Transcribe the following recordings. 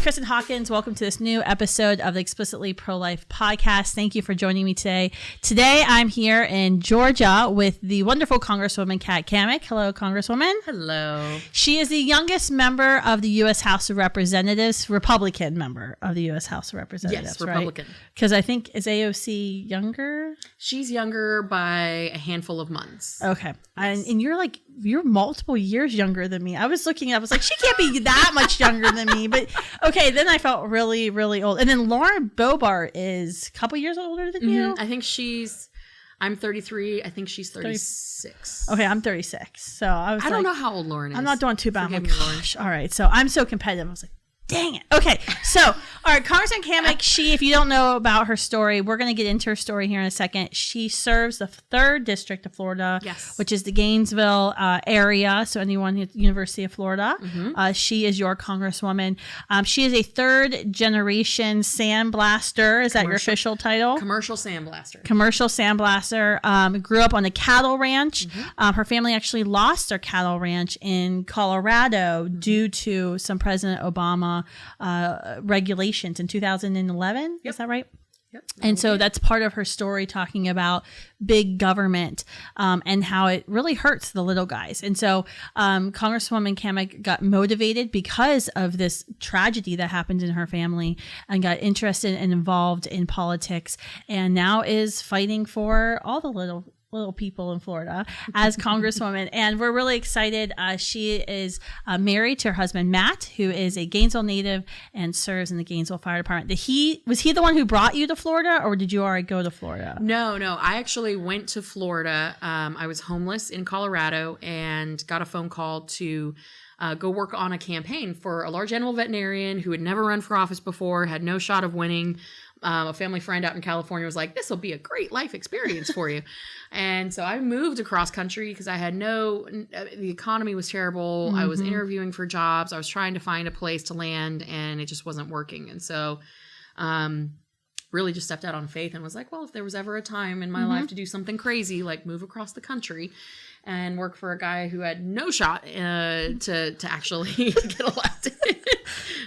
Kristan Hawkins. Welcome to this new episode of the Explicitly Pro-Life podcast. Thank you for joining me today. Today, I'm here in Georgia with the wonderful Congresswoman Kat Cammack. Hello, Congresswoman. Hello. She is the youngest member of the U.S. House of Representatives, Republican member of the U.S. House of Representatives, yes, Republican. Because I think, is AOC younger? She's younger by a handful of months. Okay. Yes. And you're multiple years younger than me. I was looking, I was like, she can't be that much younger than me. But okay, then I felt really, really old. And then Lauren Boebert is a couple years older than you. I think I'm 33. I think she's 36. Okay, I'm 36. So I don't know how old Lauren is. I'm not doing too bad. Forgive I'm like, me, gosh, all right. So I'm so competitive. I was like, dang it. Okay. So, all right. Congresswoman Cammack, if you don't know about her story, we're going to get into her story here in a second. She serves the 3rd District of Florida, yes, which is the Gainesville area. So anyone at the University of Florida, she is your congresswoman. She is a 3rd generation sandblaster. Is that your official title? Commercial sandblaster. Commercial sandblaster. Grew up on a cattle ranch. Her family actually lost their cattle ranch in Colorado due to some President Obama regulations in 2011. Yep. Is that right? Yep. And so that's part of her story, talking about big government and how it really hurts the little guys. And so Congresswoman Cammack got motivated because of this tragedy that happened in her family and got interested and involved in politics, and now is fighting for all the little people in Florida as Congresswoman. And we're really excited. She is married to her husband, Matt, who is a Gainesville native and serves in the Gainesville Fire Department. Was he the one who brought you to Florida, or did you already go to Florida? No. I actually went to Florida. I was homeless in Colorado and got a phone call to go work on a campaign for a large animal veterinarian who had never run for office before, had no shot of winning. A family friend out in California was like, this will be a great life experience for you. And so I moved across country because I had the economy was terrible. I was interviewing for jobs. I was trying to find a place to land, and it just wasn't working. And so really just stepped out on faith and was like, well, if there was ever a time in my life to do something crazy, like move across the country and work for a guy who had no shot to actually get elected.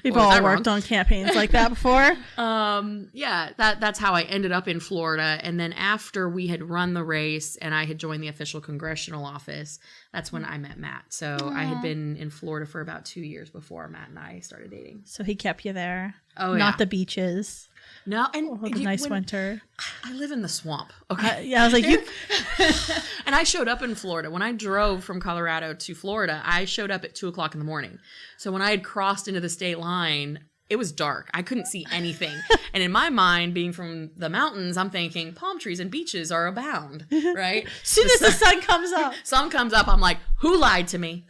We've all worked on campaigns like that before. That's how I ended up in Florida. And then after we had run the race and I had joined the official congressional office, that's when I met Matt. So I had been in Florida for about 2 years before Matt and I started dating. So he kept you there. Oh, Not the beaches. No, and the nice winter. I live in the swamp. Okay, I was like, you. And I showed up in Florida when I drove from Colorado to Florida. I showed up at 2:00 in the morning. So when I had crossed into the state line, it was dark. I couldn't see anything. And in my mind, being from the mountains, I'm thinking palm trees and beaches are abound, right? As soon as the sun comes up, I'm like, who lied to me?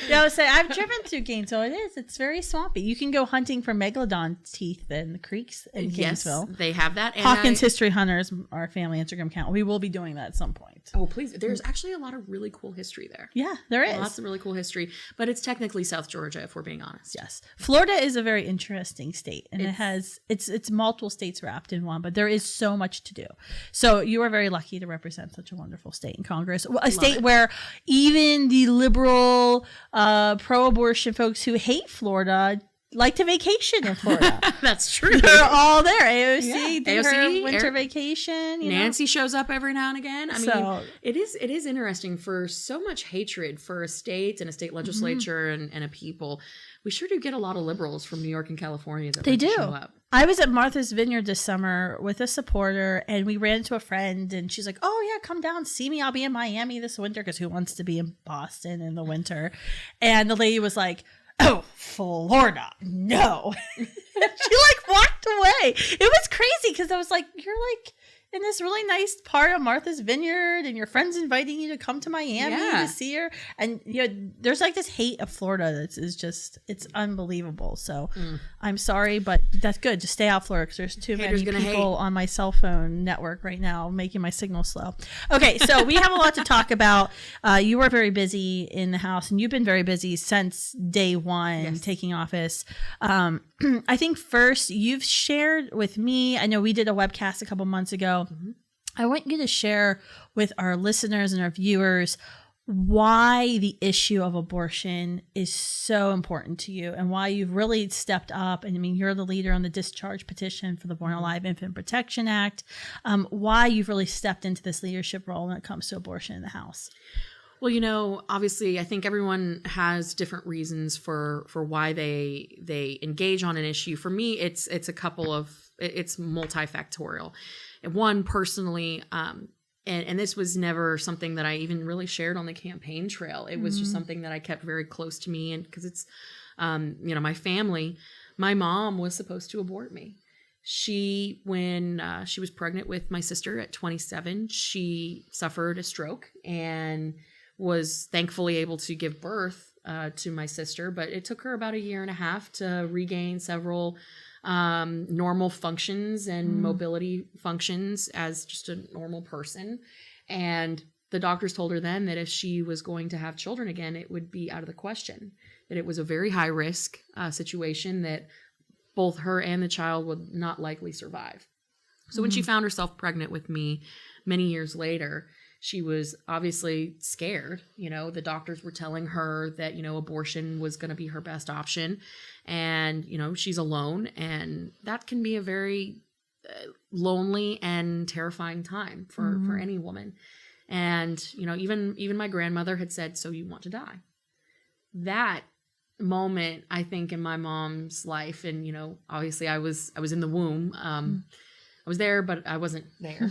Yeah, I would say I've driven through Gainesville. It's very swampy. You can go hunting for megalodon teeth in the creeks in Gainesville. Yes, they have that. And Hawkins History Hunters, our family Instagram account. We will be doing that at some point. Oh, please. There's actually a lot of really cool history there. Yeah, there is. Lots of really cool history. But it's technically South Georgia, if we're being honest. Yes. Florida is a very interesting state. And it's multiple states wrapped in one. But there is so much to do. So you are very lucky to represent such a wonderful state in Congress. A state where even the liberal pro-abortion folks who hate Florida like to vacation in Florida. That's true. They're all there. AOC, AOC, her winter vacation. Nancy shows up every now and again. I mean, it is interesting for so much hatred for a state and a state legislature and a people. We sure do get a lot of liberals from New York and California that show up. I was at Martha's Vineyard this summer with a supporter, and we ran into a friend, and she's like, oh, yeah, come down, see me. I'll be in Miami this winter, because who wants to be in Boston in the winter? And the lady was like, oh, Florida, no. She walked away. It was crazy, because I was like, you're in this really nice part of Martha's Vineyard, and your friend's inviting you to come to Miami to see her. And there's this hate of Florida that is just, it's unbelievable. So I'm sorry, but that's good. Just stay out of Florida, because there's too many people on my cell phone network right now making my signal slow. Okay, so we have a lot to talk about. You are very busy in the House, and you've been very busy since day one taking office. I think first you've shared with me, I know we did a webcast a couple months ago. I want you to share with our listeners and our viewers why the issue of abortion is so important to you and why you've really stepped up. And I mean, you're the leader on the discharge petition for the Born Alive Infant Protection Act. Why you've really stepped into this leadership role when it comes to abortion in the House. Well, obviously, I think everyone has different reasons for why they engage on an issue. For me, it's multifactorial. And one, personally, and this was never something that I even really shared on the campaign trail. It was just something that I kept very close to me. And because it's, my family, my mom was supposed to abort me. When she was pregnant with my sister at 27, she suffered a stroke and was thankfully able to give birth to my sister. But it took her about 1.5 years to regain several normal functions and mobility functions as just a normal person. And the doctors told her then that if she was going to have children again, it would be out of the question, that it was a very high risk situation, that both her and the child would not likely survive. So when she found herself pregnant with me many years later, she was obviously scared. The doctors were telling her that, abortion was going to be her best option. And, she's alone. And that can be a very lonely and terrifying time for any woman. And, even my grandmother had said, "So you want to die?" That moment, I think, in my mom's life, and, obviously I was in the womb. I was there, but I wasn't there.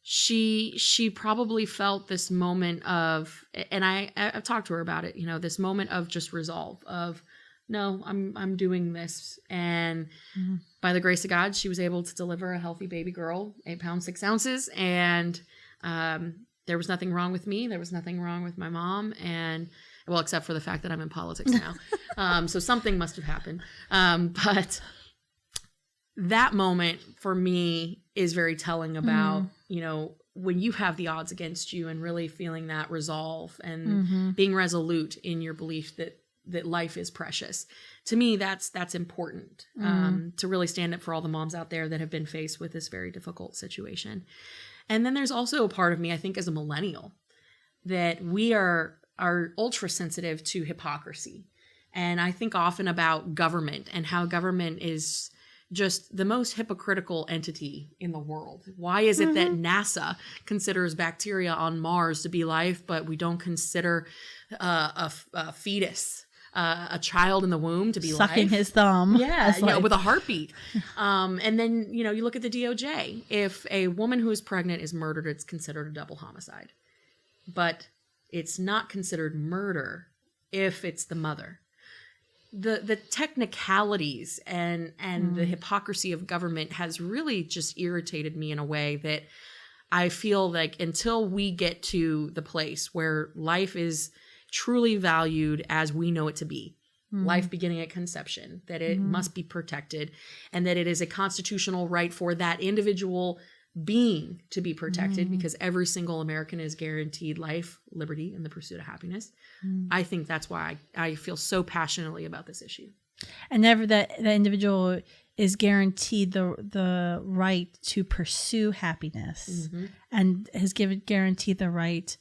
She probably felt this moment of, and I've talked to her about it, this moment of just resolve of, no, I'm doing this. And by the grace of God, she was able to deliver a healthy baby girl, 8 pounds, 6 ounces. And there was nothing wrong with me. There was nothing wrong with my mom. And well, except for the fact that I'm in politics now. So something must have happened. But that moment for me is very telling about, when you have the odds against you and really feeling that resolve and being resolute in your belief that life is precious. To me, that's important, to really stand up for all the moms out there that have been faced with this very difficult situation. And then there's also a part of me, I think, as a millennial, that we are ultra sensitive to hypocrisy. And I think often about government and how government is just the most hypocritical entity in the world. Why is it that NASA considers bacteria on Mars to be life, but we don't consider a fetus, a child in the womb, to be sucking life? His thumb? Yeah, with a heartbeat. And then, you look at the DOJ. If a woman who is pregnant is murdered, it's considered a double homicide. But it's not considered murder if it's the mother. The technicalities and the hypocrisy of government has really just irritated me in a way that I feel like until we get to the place where life is truly valued as we know it to be, life beginning at conception, that it must be protected, and that it is a constitutional right for that individual being to be protected, because every single American is guaranteed life, liberty, and the pursuit of happiness. I think that's why I feel so passionately about this issue. And never that the individual is guaranteed the right to pursue happiness, and has guaranteed the right,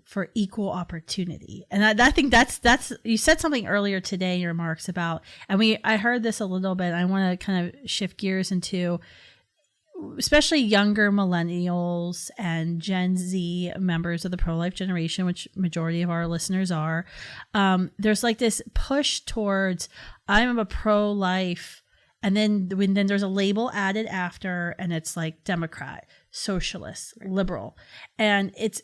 for equal opportunity. And I think that's you said something earlier today in your remarks about, and I heard this a little bit. I want to kind of shift gears into especially younger millennials and Gen Z members of the pro-life generation, which majority of our listeners are. There's like this push towards, I'm a pro-life, and then there's a label added after, and it's like Democrat, socialist, liberal, and it's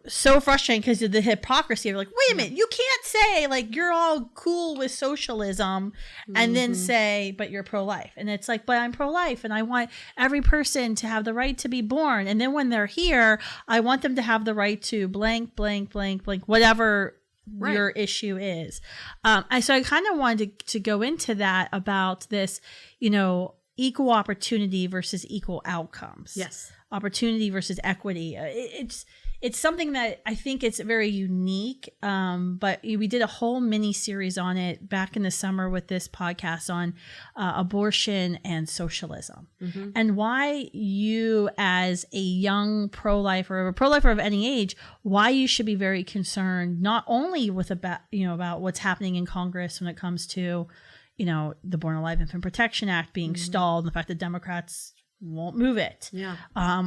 so frustrating because of the hypocrisy of like, wait a minute, you can't say like you're all cool with socialism and then say, but you're pro-life. And it's like, but I'm pro-life and I want every person to have the right to be born. And then when they're here, I want them to have the right to blank, blank, blank, blank, whatever your issue is. So I kind of wanted to go into that about this, equal opportunity versus equal outcomes. Yes. Opportunity versus equity. it's something that I think it's very unique. But we did a whole mini series on it back in the summer with this podcast on abortion and socialism, and why you, as a young pro-lifer or a pro-lifer of any age, why you should be very concerned not only with about what's happening in Congress when it comes to the Born Alive Infant Protection Act being stalled, and the fact that Democrats won't move it,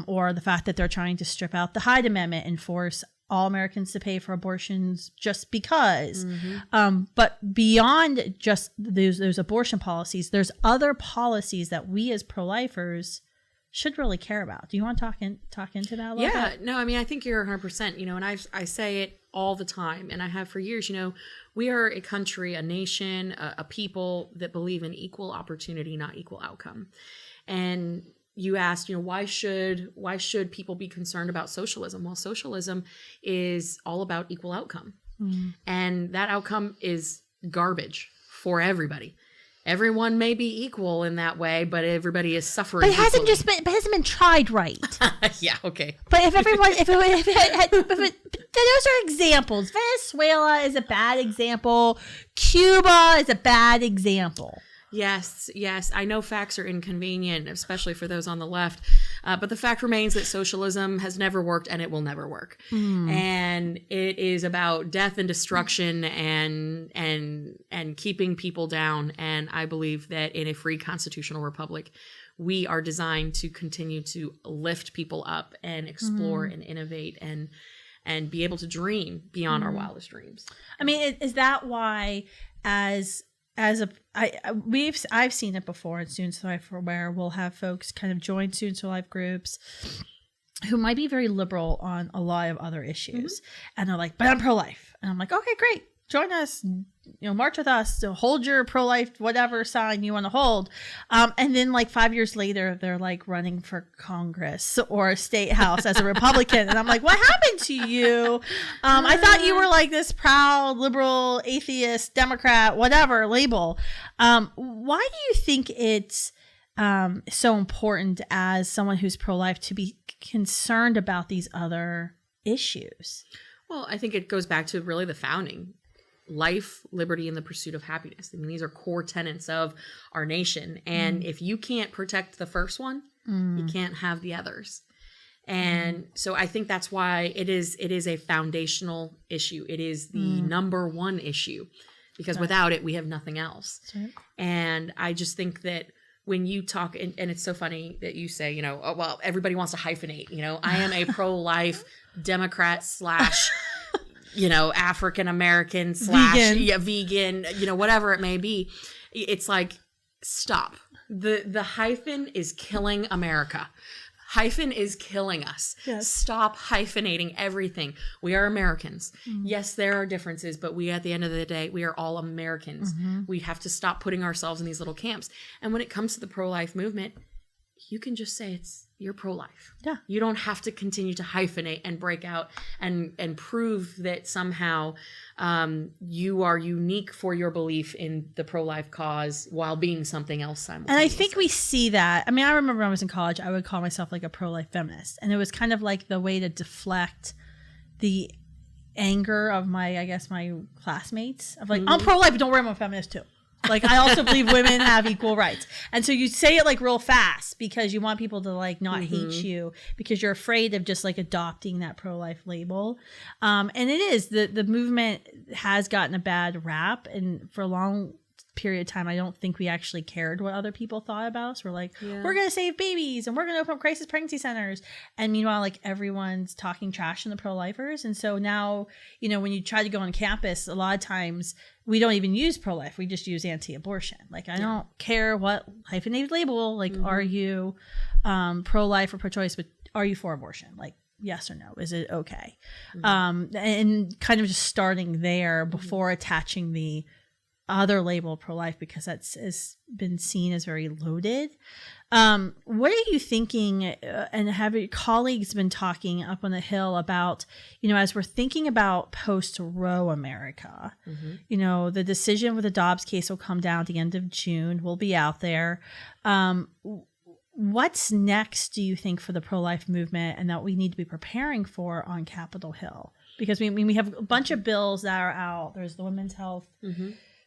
or the fact that they're trying to strip out the Hyde Amendment and force all Americans to pay for abortions just because. But beyond just those abortion policies, there's other policies that we as pro-lifers should really care about. Do you want to talk into that a little bit? No, I mean, I think you're 100%, and I say it all the time, and I have for years. We are a country, a nation, a people that believe in equal opportunity, not equal outcome. And you asked, why should people be concerned about socialism? Well, socialism is all about equal outcome. And that outcome is garbage for everybody. Everyone may be equal in that way, but everybody is suffering. But it hasn't been tried right. Yeah, okay. But if those are examples. Venezuela is a bad example. Cuba is a bad example. Yes. I know facts are inconvenient, especially for those on the left. But the fact remains that socialism has never worked and it will never work. And it is about death and destruction and keeping people down. And I believe that in a free constitutional republic, we are designed to continue to lift people up and explore and innovate and be able to dream beyond our wildest dreams. I mean, is that why I've seen it before in Students for Life, where we'll have folks kind of join Students for Life groups who might be very liberal on a lot of other issues, and they're like, "But I'm pro-life," and I'm like, "Okay, great, join us, march with us, hold your pro-life whatever sign you want to hold," and then like 5 years later, they're like running for Congress or state house as a Republican, and I'm like, "What happened to you? I thought you were like this proud liberal, atheist, Democrat, whatever label." Why do you think it's so important as someone who's pro-life to be concerned about these other issues? Well, I think it goes back to really the founding. Life, liberty, and the pursuit of happiness. I mean, these are core tenets of our nation. And if you can't protect the first one, you can't have the others. And so I think that's why it is a foundational issue. It is the number one issue, because without it, we have nothing else. Right. And I just think that when you talk, and it's so funny that you say, oh, well, everybody wants to hyphenate. I am a pro-life Democrat / African American / vegan, whatever it may be. It's like, stop. The hyphen is killing America. Hyphen is killing us. Yes. Stop hyphenating everything. We are Americans. Yes, there are differences, but at the end of the day, we are all Americans. We have to stop putting ourselves in these little camps. And when it comes to the pro-life movement, you can just say you're pro-life. Yeah. You don't have to continue to hyphenate and break out and prove that somehow you are unique for your belief in the pro-life cause while being something else simultaneously. And I think we see that. I mean, I remember when I was in college, I would call myself like a pro-life feminist. And it was kind of like the way to deflect the anger of my classmates of like, I'm pro-life, but don't worry, I'm a feminist too. Like, I also believe women have equal rights. And so you say it like real fast because you want people to like not hate you, because you're afraid of just like adopting that pro-life label. And it is the movement has gotten a bad rap, and for a long period of time, I don't think we actually cared what other people thought about us. We're like, we're going to save babies and we're going to open up crisis pregnancy centers. And meanwhile, like, everyone's talking trash on the pro-lifers. And so now, when you try to go on campus, a lot of times we don't even use pro-life. We just use anti-abortion. Like, I don't care what hyphenated label, like, are you pro-life or pro-choice, but are you for abortion? Like, yes or no? Is it okay? And kind of just starting there before attaching the other label, pro-life, because has been seen as very loaded. What are you thinking, and have your colleagues been talking up on the Hill about, as we're thinking about post-Roe America, the decision with the Dobbs case will come down at the end of June. We'll be out there. what's next, do you think, for the pro-life movement and that we need to be preparing for on Capitol Hill? Because we have a bunch of bills that are out. There's the Women's Health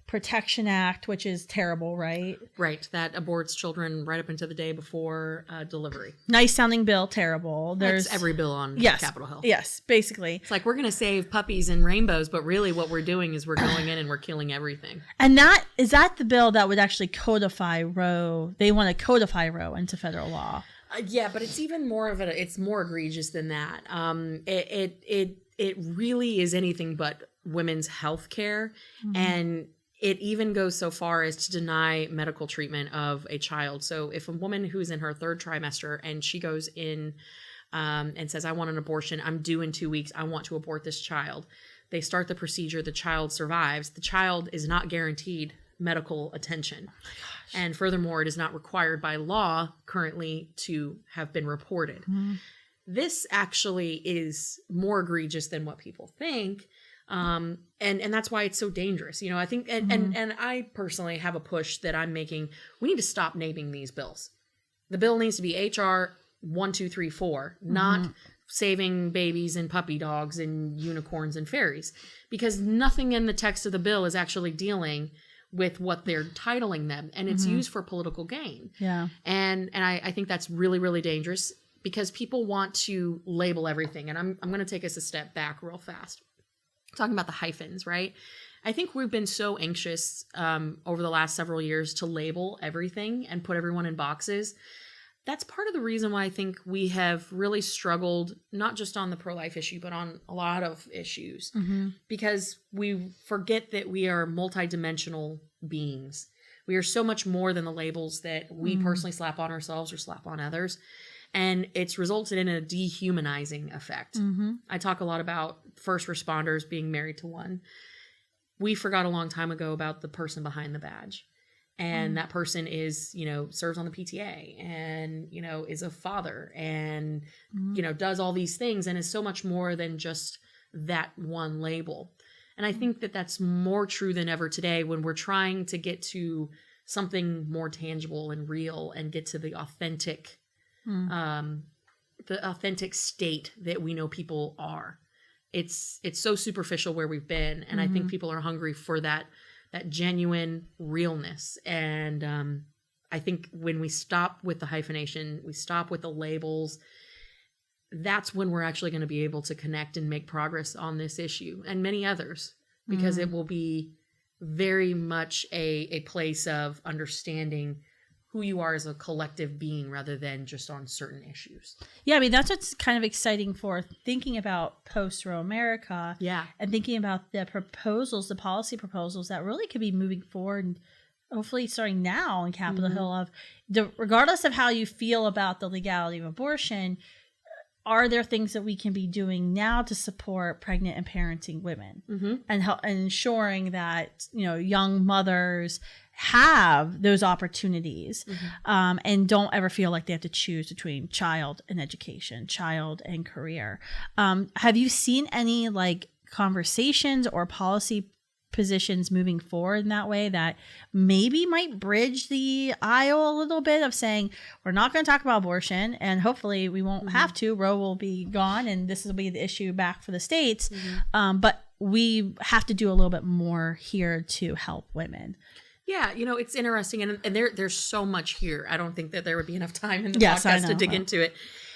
Protection Act, which is terrible, right? Right. That aborts children right up into the day before delivery. Nice sounding bill, terrible. There's That's every bill on yes, Capitol Hill. Yes, basically. It's like we're going to save puppies and rainbows, but really what we're doing is we're going in and we're killing everything. And is that the bill that would actually codify Roe? They want to codify Roe into federal law. Yeah, but it's even more of it's more egregious than that. It really is anything but women's health care. And it even goes so far as to deny medical treatment of a child. So if a woman who's in her third trimester and she goes in and says, I want an abortion, I'm due in 2 weeks, I want to abort this child. They start the procedure, the child survives. The child is not guaranteed medical attention. And furthermore, it is not required by law currently to have been reported. This actually is more egregious than what people think. And that's why it's so dangerous. You know, I think, and I personally have a push that I'm making. We need to stop naming these bills. The bill needs to be HR 1234, not saving babies and puppy dogs and unicorns and fairies, because nothing in the text of the bill is actually dealing with what they're titling them, and it's used for political gain. Yeah. And I think that's really, really dangerous because people want to label everything. And I'm going to take us a step back real fast. Talking about the hyphens, right? I think we've been so anxious over the last several years to label everything and put everyone in boxes. That's part of the reason why I think we have really struggled, not just on the pro-life issue, but on a lot of issues, because we forget that we are multidimensional beings. We are so much more than the labels that we personally slap on ourselves or slap on others. And it's resulted in a dehumanizing effect. I talk a lot about first responders being married to one. We forgot a long time ago about the person behind the badge. And that person is, you know, serves on the PTA and, you know, is a father and, you know, does all these things and is so much more than just that one label. And I think that that's more true than ever today when we're trying to get to something more tangible and real and get to the authentic state that we know people are. It's so superficial where we've been. And I think people are hungry for that genuine realness. And I think when we stop with the hyphenation, we stop with the labels, that's when we're actually going to be able to connect and make progress on this issue and many others, because it will be very much a place of understanding who you are as a collective being rather than just on certain issues. Yeah, I mean, that's what's kind of exciting for thinking about post-Roe America. Yeah. And thinking about the proposals, the policy proposals that really could be moving forward and hopefully starting now on Capitol Hill of, regardless of how you feel about the legality of abortion, are there things that we can be doing now to support pregnant and parenting women and ensuring that, you know, young mothers have those opportunities and don't ever feel like they have to choose between child and education, child and career. Have you seen any like conversations or policy positions moving forward in that way that maybe might bridge the aisle a little bit of saying, we're not going to talk about abortion and hopefully we won't have to, Roe will be gone and this will be the issue back for the states. But we have to do a little bit more here to help women. Yeah, you know, it's interesting, and there's so much here. I don't think that there would be enough time in the podcast to dig into it.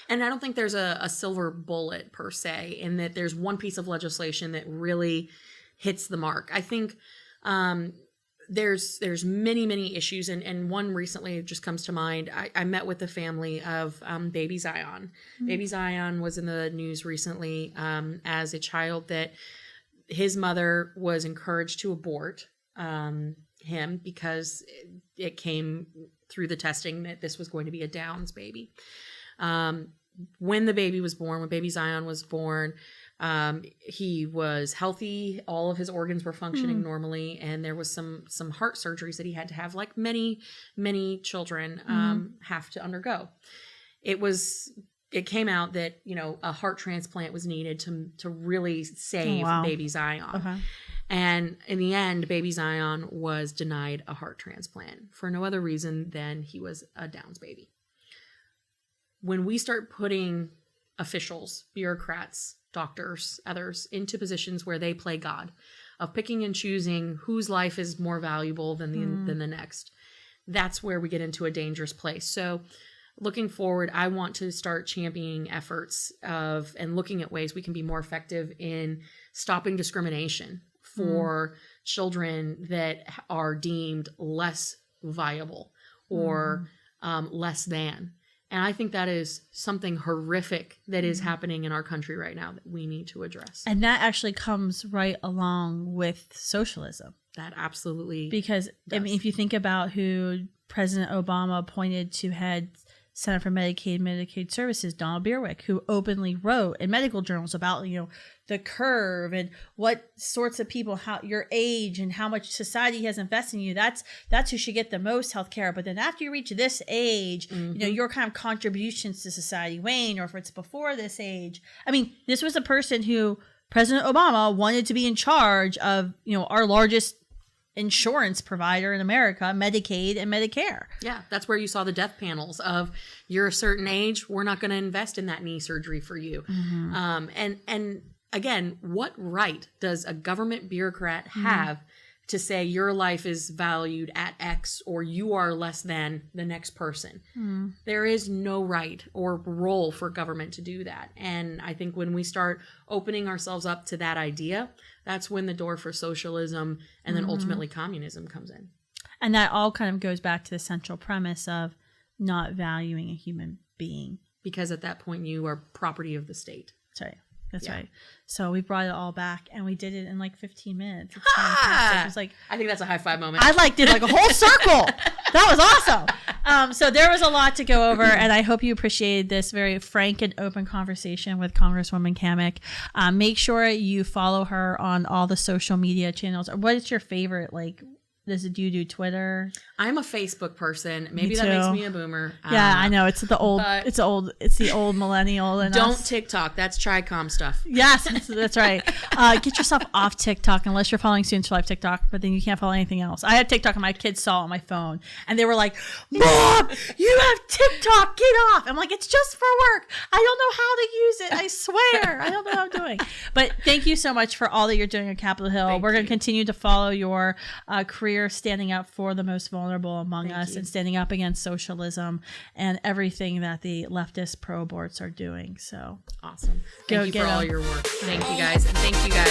And I don't think there's a silver bullet per se, in that there's one piece of legislation that really hits the mark. I think there's many issues, and one recently just comes to mind. I met with the family of baby Zion. Baby Zion was in the news recently as a child that his mother was encouraged to abort him because it came through the testing that this was going to be a Downs baby. When the baby was born, when baby Zion was born, he was healthy. All of his organs were functioning normally. And there was some heart surgeries that he had to have, like many children have to undergo. It came out that, you know, a heart transplant was needed to really save baby Zion. Okay. And in the end, baby Zion was denied a heart transplant for no other reason than he was a Downs baby. when we start putting officials, bureaucrats, doctors, others into positions where they play God, of picking and choosing whose life is more valuable than the next, that's where we get into a dangerous place. So looking forward, I want to start championing efforts of and looking at ways we can be more effective in stopping discrimination for children that are deemed less viable or less than. And I think that is something horrific that is happening in our country right now that we need to address. And that actually comes right along with socialism. That absolutely Because, I mean, if you think about who President Obama appointed to head Center for Medicaid Services, Donald Bierwick, who openly wrote in medical journals about, the curve and what sorts of people, how your age and how much society has invested in you. That's who should get the most health care. But then after you reach this age, your kind of contributions to society wane, or if it's before this age. I mean, this was a person who President Obama wanted to be in charge of, our largest insurance provider in America, Medicaid and Medicare. Yeah, that's where you saw the death panels of you're a certain age, we're not going to invest in that knee surgery for you. And again, what right does a government bureaucrat have to say your life is valued at X or you are less than the next person? There is no right or role for government to do that. And I think when we start opening ourselves up to that idea, that's when the door for socialism and then ultimately communism comes in. And that all kind of goes back to the central premise of not valuing a human being. Because at that point, you are property of the state. That's right. That's right. So we brought it all back, and we did it in like 15 minutes. It's fantastic. It was like, I think that's a high five moment. I did like a whole circle. That was awesome. So there was a lot to go over, and I hope you appreciated this very frank and open conversation with Congresswoman Cammack. Make sure you follow her on all the social media channels. What is your favorite? Do you do Twitter? I'm a Facebook person. Maybe that makes me a boomer. Yeah, I know. It's the old millennial. And don't TikTok. That's Tricom stuff. Yes, that's right. Get yourself off TikTok unless you're following Students for Life TikTok, but then you can't follow anything else. I had TikTok and my kids saw it on my phone and they were like, "Mom, you have TikTok. Get off." I'm like, "It's just for work. I don't know how to use it. I swear. I don't know what I'm doing." But thank you so much for all that you're doing at Capitol Hill. We're going to continue to follow your career standing up for the most vulnerable among us and standing up against socialism and everything that the leftist pro-aborts are doing. So awesome. Thank you for all your work. Thank you guys. And thank you guys.